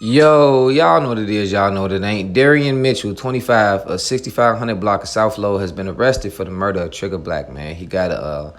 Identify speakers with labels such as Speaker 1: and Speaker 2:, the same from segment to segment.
Speaker 1: Yo, y'all know what it is. Y'all know what it ain't. Darien Mitchell, 25, a 6500 block of South Low, has been arrested for the murder of Trigga Black, man. He got a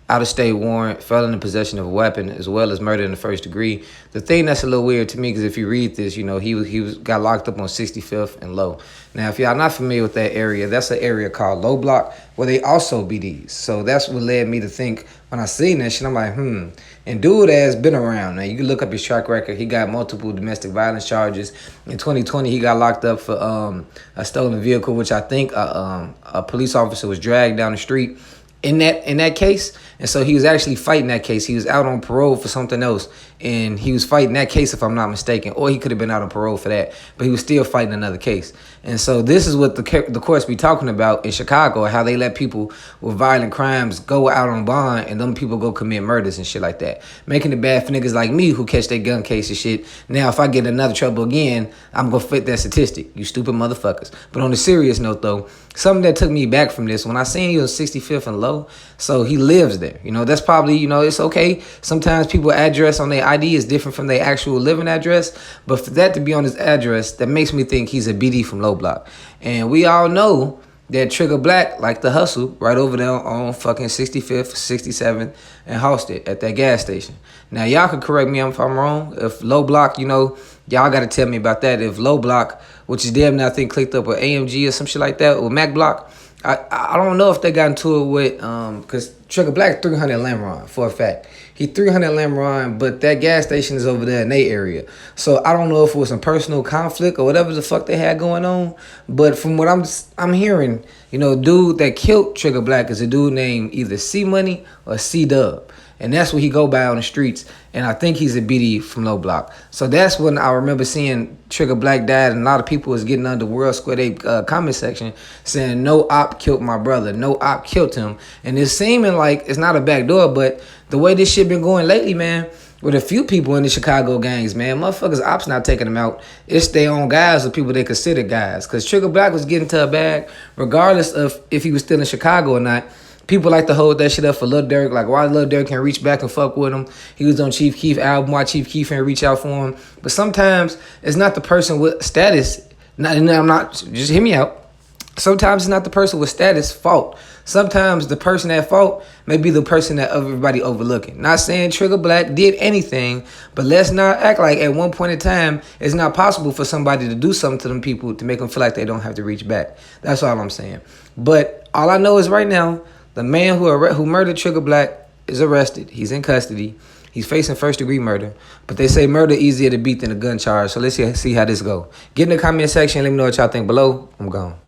Speaker 1: out-of-state warrant, felon in possession of a weapon, as well as murder in the first degree. The thing that's a little weird to me, because if you read this, you know, he got locked up on 65th and Low. Now, if y'all not familiar with that area, that's an area called Low Block, where they also BDs. So that's what led me to think, when I seen that shit, I'm like, And dude has been around. Now, you can look up his track record. He got multiple domestic violence charges. In 2020, he got locked up for a stolen vehicle, which I think a police officer was dragged down the street in that case. And so he was actually fighting that case. He was out on parole for something else, and he was fighting that case, if I'm not mistaken, or he could have been out on parole for that, but he was still fighting another case. And so this is what the courts be talking about in Chicago, how they let people with violent crimes go out on bond, and them people go commit murders and shit like that, making it bad for niggas like me who catch their gun case and shit. Now, if I get another trouble again, I'm gonna fit that statistic, you stupid motherfuckers. But on a serious note, though, something that took me back from this, when I seen he was 65th and Low, so he lives there. You know, that's probably, you know, it's okay. Sometimes people's address on their ID is different from their actual living address. But for that to be on his address, that makes me think he's a BD from Low Block. And we all know that Trigga Black like to hustle right over there on fucking 65th, 67th, and Halsted at that gas station. Now, y'all can correct me if I'm wrong. If Low Block, you know, y'all got to tell me about that. If Low Block, which is damn near, I think, clicked up with AMG or some shit like that, or Mac Block, I don't know if they got into it with, because Trigga Black 300 Lemron, for a fact. He 300 Lemron, but that gas station is over there in their area. So I don't know if it was some personal conflict or whatever the fuck they had going on. But from what I'm hearing, you know, dude that killed Trigga Black is a dude named either C Money or C Dub. And that's what he go by on the streets. And I think he's a BD from Low Block. So that's when I remember seeing Trigga Black died, and a lot of people was getting under World Square Day comment section saying, no op killed my brother. No op killed him. And it's seeming like it's not a backdoor, but the way this shit been going lately, man, with a few people in the Chicago gangs, man, motherfuckers ops not taking them out. It's their own guys or people they consider guys. Because Trigga Black was getting to a bag regardless of if he was still in Chicago or not. People like to hold that shit up for Lil Durk. Like, why Lil Durk can't reach back and fuck with him? He was on Chief Keef album. Why Chief Keef ain't reach out for him? But sometimes it's not the person with status. I'm not, just hear me out. Sometimes it's not the person with status fault. Sometimes the person at fault may be the person that everybody overlooking. Not saying Trigga Black did anything, but let's not act like at one point in time it's not possible for somebody to do something to them people to make them feel like they don't have to reach back. That's all I'm saying. But all I know is right now, the man who murdered Trigga Black is arrested. He's in custody. He's facing first-degree murder. But they say murder easier to beat than a gun charge. So let's see how this go. Get in the comment section. Let me know what y'all think below. I'm gone.